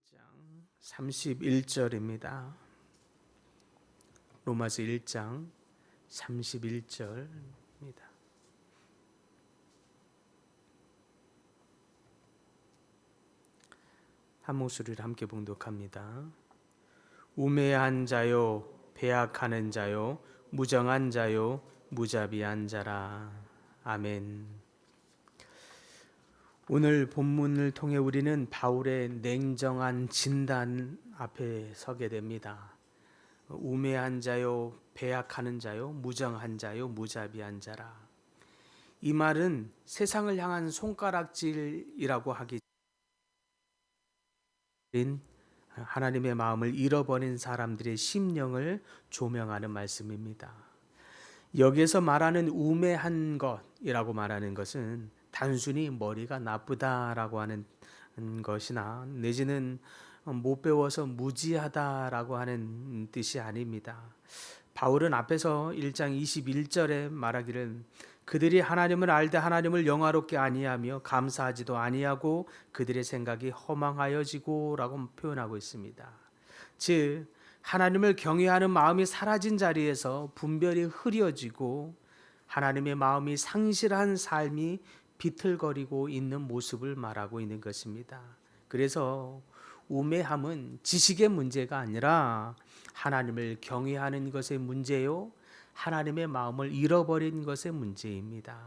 1장 31절입니다. 로마서 1장 31절입니다. 한 목소리를 함께 봉독합니다. 우매한 자요, 배악하는 자요, 무정한 자요, 무자비한 자라. 아멘. 오늘 본문을 통해 우리는 바울의 냉정한 진단 앞에 서게 됩니다. 우매한 자요, 배악하는 자요, 무정한 자요, 무자비한 자라. 이 말은 세상을 향한 손가락질이라고 하기 전에 하나님의 마음을 잃어버린 사람들의 심령을 조명하는 말씀입니다. 여기에서 말하는 우매한 것이라고 말하는 것은 단순히 머리가 나쁘다라고 하는 것이나 내지는 못 배워서 무지하다라고 하는 뜻이 아닙니다. 바울은 앞에서 1장 21절에 말하기를 그들이 하나님을 알되 하나님을 영화롭게 아니하며 감사하지도 아니하고 그들의 생각이 허망하여지고 라고 표현하고 있습니다. 즉 하나님을 경외하는 마음이 사라진 자리에서 분별이 흐려지고 하나님의 마음이 상실한 삶이 비틀거리고 있는 모습을 말하고 있는 것입니다. 그래서 우매함은 지식의 문제가 아니라 하나님을 경외하는 것의 문제요, 하나님의 마음을 잃어버린 것의 문제입니다.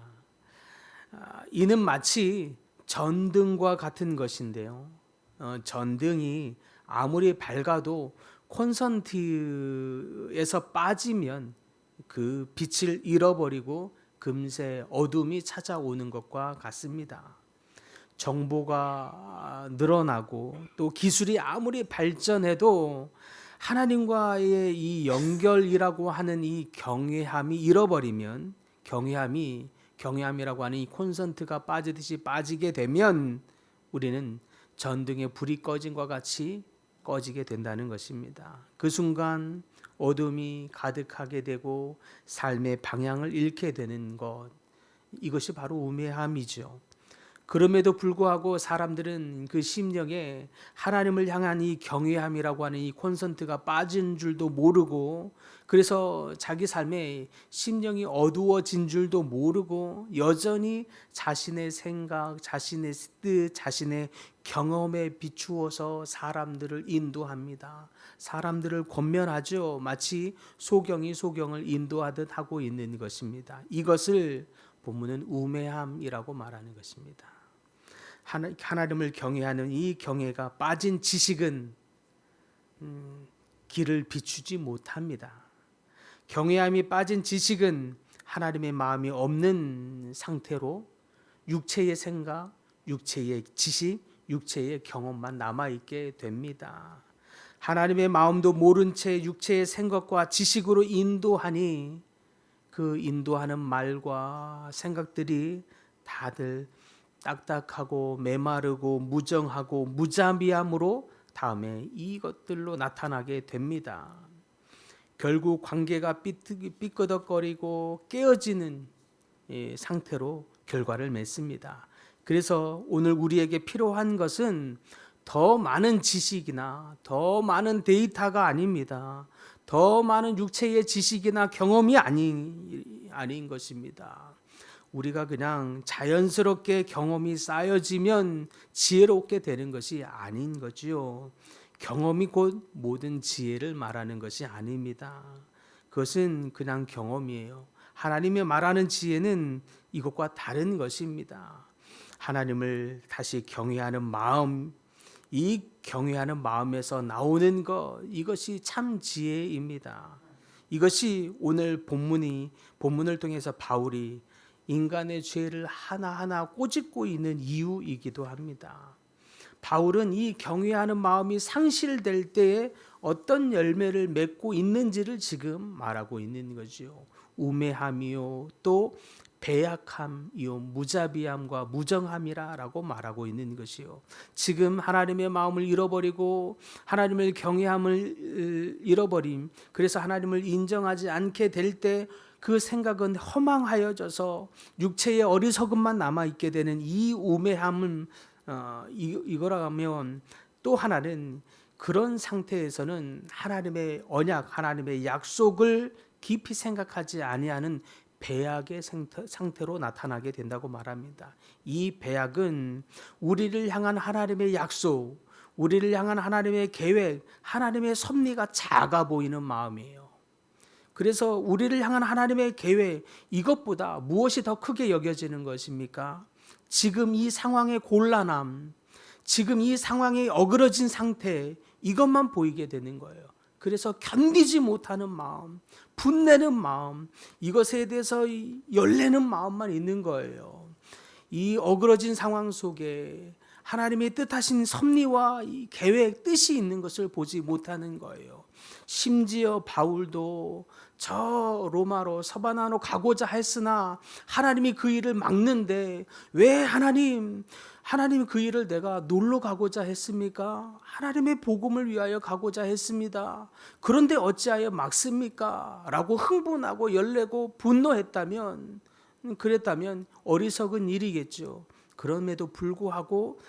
이는 마치 전등과 같은 것인데요. 전등이 아무리 밝아도 콘센트에서 빠지면 그 빛을 잃어버리고 금세 어둠이 찾아오는 것과 같습니다. 정보가 늘어나고 또 기술이 아무리 발전해도 하나님과의 이 연결이라고 하는 이 경외함이 잃어버리면 경외함이라고 하는 이 콘센트가 빠지듯이 빠지게 되면 우리는 전등의 불이 꺼진 것과 같이 꺼지게 된다는 것입니다. 그 순간 어둠이 가득하게 되고 삶의 방향을 잃게 되는 것, 이것이 바로 우매함이죠. 그럼에도 불구하고 사람들은 그 심령에 하나님을 향한 이 경외함이라고 하는 이 콘센트가 빠진 줄도 모르고, 그래서 자기 삶에 심령이 어두워진 줄도 모르고 여전히 자신의 생각, 자신의 뜻, 자신의 경험에 비추어서 사람들을 인도합니다. 사람들을 권면하죠. 마치 소경이 소경을 인도하듯 하고 있는 것입니다. 이것을 본문은 우매함이라고 말하는 것입니다. 하나님을 경외하는 이 경외가 빠진 지식은 길을 비추지 못합니다. 경외함이 빠진 지식은 하나님의 마음이 없는 상태로 육체의 생각, 육체의 지식, 육체의 경험만 남아있게 됩니다. 하나님의 마음도 모른 채 육체의 생각과 지식으로 인도하니 그 인도하는 말과 생각들이 다들 딱딱하고 메마르고 무정하고 무자비함으로 다음에 이것들로 나타나게 됩니다. 결국 관계가 삐끄덕거리고 깨어지는 상태로 결과를 맺습니다. 그래서 오늘 우리에게 필요한 것은 더 많은 지식이나 더 많은 데이터가 아닙니다. 더 많은 육체의 지식이나 경험이 아닌 것입니다. 우리가 그냥 자연스럽게 경험이 쌓여지면 지혜롭게 되는 것이 아닌 거지요. 경험이 곧 모든 지혜를 말하는 것이 아닙니다. 그것은 그냥 경험이에요. 하나님이 말하는 지혜는 이것과 다른 것입니다. 하나님을 다시 경외하는 마음, 이 경외하는 마음에서 나오는 것, 이것이 참 지혜입니다. 이것이 오늘 본문을 통해서 바울이 인간의 죄를 하나하나 꼬집고 있는 이유이기도 합니다. 바울은 이 경외하는 마음이 상실될 때에 어떤 열매를 맺고 있는지를 지금 말하고 있는 거지요. 우매함이요, 또 배약함이요, 무자비함과 무정함이라고 말하고 있는 것이요. 지금 하나님의 마음을 잃어버리고 하나님을 경외함을 잃어버림, 그래서 하나님을 인정하지 않게 될 때 그 생각은 허망하여져서 육체의 어리석음만 남아 있게 되는 이 우매함은 이거라 하면 또 하나는 그런 상태에서는 하나님의 언약, 하나님의 약속을 깊이 생각하지 아니하는 배약의 상태로 나타나게 된다고 말합니다. 이 배약은 우리를 향한 하나님의 약속, 우리를 향한 하나님의 계획, 하나님의 섭리가 작아 보이는 마음이에요. 그래서 우리를 향한 하나님의 계획, 이것보다 무엇이 더 크게 여겨지는 것입니까? 지금 이 상황의 곤란함, 지금 이 상황이 어그러진 상태, 이것만 보이게 되는 거예요. 그래서 견디지 못하는 마음, 분내는 마음, 이것에 대해서 열내는 마음만 있는 거예요. 이 어그러진 상황 속에 하나님의 뜻하신 섭리와 이 계획, 뜻이 있는 것을 보지 못하는 거예요. 심지어 바울도 저 로마로 서바나로 가고자 했으나 하나님이 그 일을 막는데 왜 하나님 그 일을 내가 놀러 가고자 했습니까? 하나님의 복음을 위하여 가고자 했습니다. 그런데 어찌하여 막습니까? 라고 흥분하고 열내고 그랬다면 어리석은 일이겠죠. 그럼에도 불구하고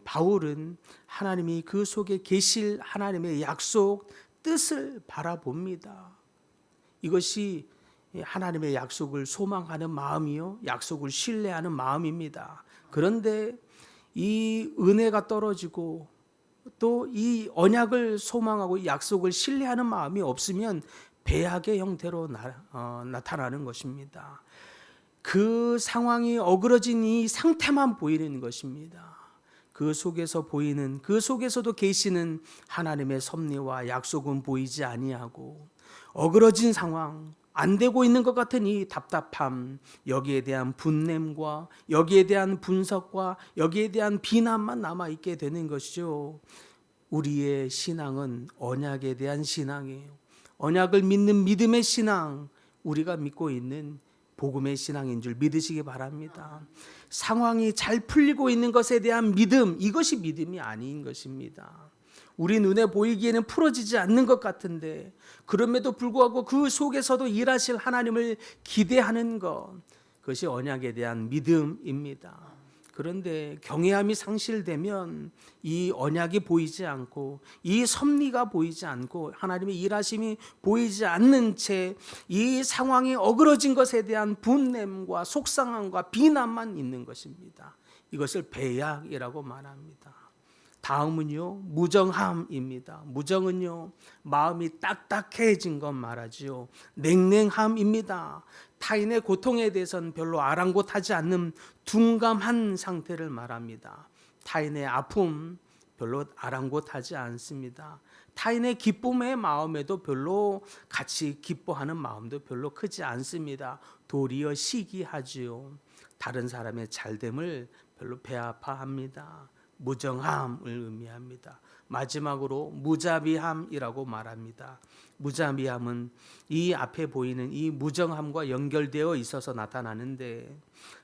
바울은 하나님이 그 속에 계실 하나님의 약속, 뜻을 바라봅니다. 이것이 하나님의 약속을 소망하는 마음이요, 약속을 신뢰하는 마음입니다. 그런데 이 은혜가 떨어지고 또 이 언약을 소망하고 약속을 신뢰하는 마음이 없으면 배약의 형태로 나타나는 것입니다. 그 상황이 어그러진 이 상태만 보이는 것입니다. 그 속에서도 계시는 하나님의 섭리와 약속은 보이지 아니하고, 어그러진 상황, 안 되고 있는 것 같은 이 답답함, 여기에 대한 분냄과 여기에 대한 분석과 여기에 대한 비난만 남아있게 되는 것이죠. 우리의 신앙은 언약에 대한 신앙이에요. 언약을 믿는 믿음의 신앙, 우리가 믿고 있는 복음의 신앙인 줄 믿으시기 바랍니다. 상황이 잘 풀리고 있는 것에 대한 믿음, 이것이 믿음이 아닌 것입니다. 우리 눈에 보이기에는 풀어지지 않는 것 같은데 그럼에도 불구하고 그 속에서도 일하실 하나님을 기대하는 것, 그것이 언약에 대한 믿음입니다. 그런데 경외함이 상실되면 이 언약이 보이지 않고 이 섭리가 보이지 않고 하나님의 일하심이 보이지 않는 채 이 상황이 어그러진 것에 대한 분냄과 속상함과 비난만 있는 것입니다. 이것을 배약이라고 말합니다. 다음은요, 무정함입니다. 무정은요, 마음이 딱딱해진 것 말하지요. 냉랭함입니다. 타인의 고통에 대해서는 별로 아랑곳하지 않는 둔감한 상태를 말합니다. 타인의 아픔 별로 아랑곳하지 않습니다. 타인의 기쁨의 마음에도 별로 같이 기뻐하는 마음도 별로 크지 않습니다. 도리어 시기하지요. 다른 사람의 잘됨을 별로 배아파합니다. 무정함을 의미합니다. 마지막으로 무자비함이라고 말합니다. 무자비함은 이 앞에 보이는 이 무정함과 연결되어 있어서 나타나는데,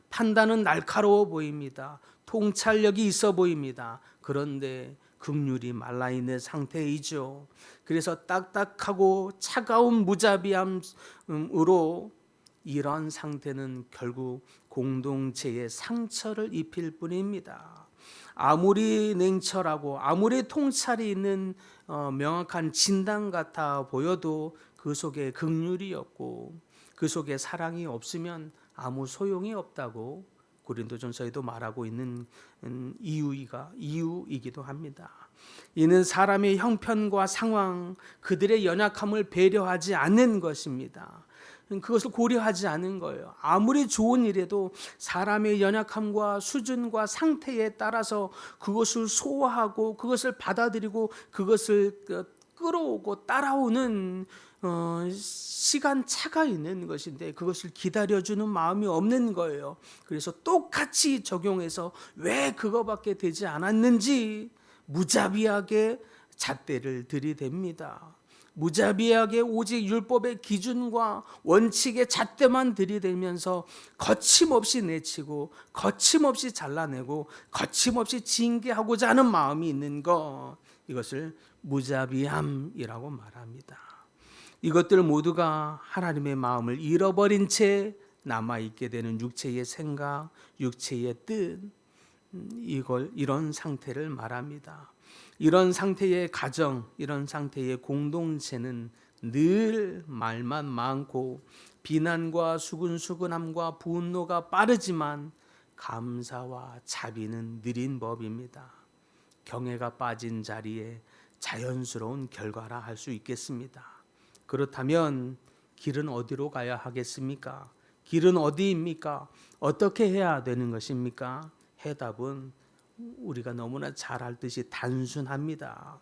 판단은 날카로워 보입니다. 통찰력이 있어 보입니다. 그런데 긍휼이 말라있는 상태이죠. 그래서 딱딱하고 차가운 무자비함으로 이런 상태는 결국 공동체에 상처를 입힐 뿐입니다. 아무리 냉철하고 아무리 통찰이 있는 명확한 진단 같아 보여도 그 속에 긍휼이 없고 그 속에 사랑이 없으면 아무 소용이 없다고 고린도전서에도 말하고 있는 이유이기도 합니다. 이는 사람의 형편과 상황, 그들의 연약함을 배려하지 않는 것입니다. 그것을 고려하지 않은 거예요. 아무리 좋은 일에도 사람의 연약함과 수준과 상태에 따라서 그것을 소화하고 그것을 받아들이고 그것을 끌어오고 따라오는 시간차가 있는 것인데 그것을 기다려주는 마음이 없는 거예요. 그래서 똑같이 적용해서 왜 그거밖에 되지 않았는지 무자비하게 잣대를 들이댑니다. 무자비하게 오직 율법의 기준과 원칙의 잣대만 들이대면서 거침없이 내치고 거침없이 잘라내고 거침없이 징계하고자 하는 마음이 있는 것, 이것을 무자비함이라고 말합니다. 이것들 모두가 하나님의 마음을 잃어버린 채 남아있게 되는 육체의 생각, 육체의 뜻, 이런 상태를 말합니다. 이런 상태의 가정, 이런 상태의 공동체는 늘 말만 많고 비난과 수근수근함과 분노가 빠르지만 감사와 자비는 느린 법입니다. 경애가 빠진 자리에 자연스러운 결과라 할 수 있겠습니다. 그렇다면 길은 어디로 가야 하겠습니까? 길은 어디입니까? 어떻게 해야 되는 것입니까? 해답은 우리가 너무나 잘 알듯이 단순합니다.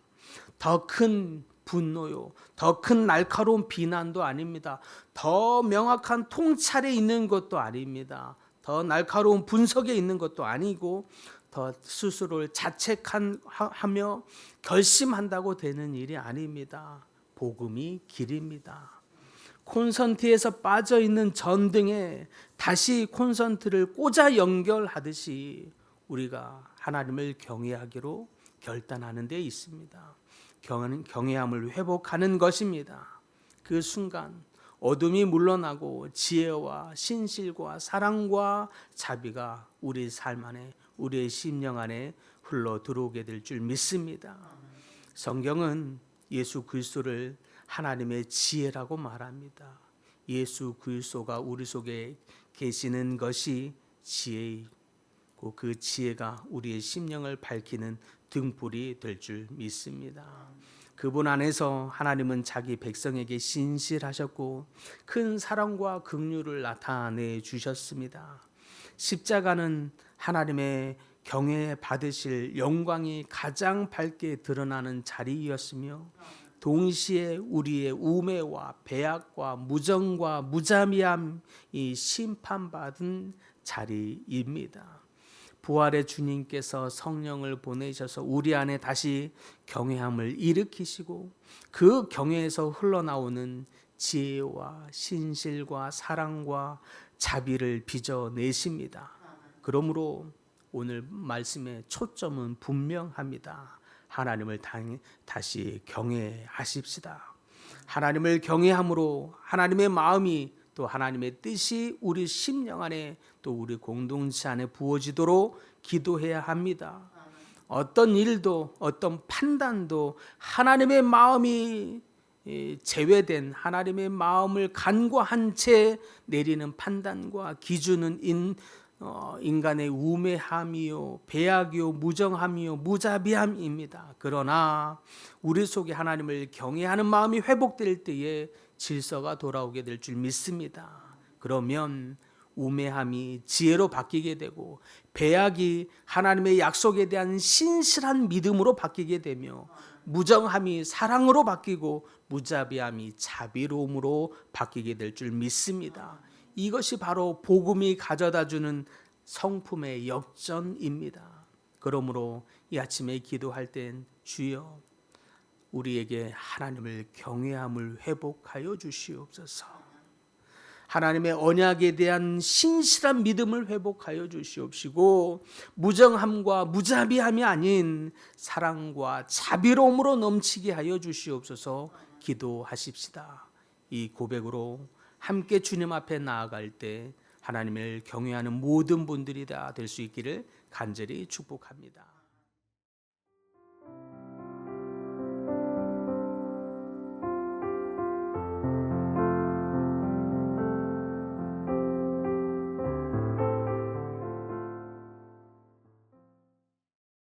더 큰 분노요, 더 큰 날카로운 비난도 아닙니다. 더 명확한 통찰에 있는 것도 아닙니다. 더 날카로운 분석에 있는 것도 아니고 더 스스로를 자책하며 결심한다고 되는 일이 아닙니다. 복음이 길입니다. 콘센트에서 빠져 있는 전등에 다시 콘센트를 꽂아 연결하듯이 우리가 하나님을 경외하기로 결단하는 데 있습니다. 경외함을 회복하는 것입니다. 그 순간 어둠이 물러나고 지혜와 신실과 사랑과 자비가 우리 삶 안에, 우리의 심령 안에 흘러 들어오게 될 줄 믿습니다. 성경은 예수 그리스도를 하나님의 지혜라고 말합니다. 예수 그리스도가 우리 속에 계시는 것이 지혜이고 그 지혜가 우리의 심령을 밝히는 등불이 될 줄 믿습니다. 그분 안에서 하나님은 자기 백성에게 신실하셨고 큰 사랑과 긍휼을 나타내 주셨습니다. 십자가는 하나님의 경외 받으실 영광이 가장 밝게 드러나는 자리였으며 동시에 우리의 우매와 배악과 무정과 무자비함이 심판받은 자리입니다. 부활의 주님께서 성령을 보내셔서 우리 안에 다시 경외함을 일으키시고 그 경외에서 흘러나오는 지혜와 신실과 사랑과 자비를 빚어내십니다. 그러므로 오늘 말씀의 초점은 분명합니다. 하나님을 다시 경외하십시다. 하나님을 경외함으로 하나님의 마음이 또 하나님의 뜻이 우리 심령 안에 또 우리 공동체 안에 부어지도록 기도해야 합니다. 어떤 일도 어떤 판단도 하나님의 마음이 제외된 하나님의 마음을 간과한 채 내리는 판단과 기준은 인간의 우매함이요 배악이요 무정함이요 무자비함입니다. 그러나 우리 속에 하나님을 경외하는 마음이 회복될 때에 질서가 돌아오게 될 줄 믿습니다. 그러면 우매함이 지혜로 바뀌게 되고 배악이 하나님의 약속에 대한 신실한 믿음으로 바뀌게 되며 무정함이 사랑으로 바뀌고 무자비함이 자비로움으로 바뀌게 될 줄 믿습니다. 이것이 바로 복음이 가져다주는 성품의 역전입니다. 그러므로 이 아침에 기도할 땐 주여 우리에게 하나님을 경외함을 회복하여 주시옵소서. 하나님의 언약에 대한 신실한 믿음을 회복하여 주시옵시고 무정함과 무자비함이 아닌 사랑과 자비로움으로 넘치게 하여 주시옵소서. 기도하십시다. 이 고백으로 함께 주님 앞에 나아갈 때 하나님을 경외하는 모든 분들이 다 될 수 있기를 간절히 축복합니다.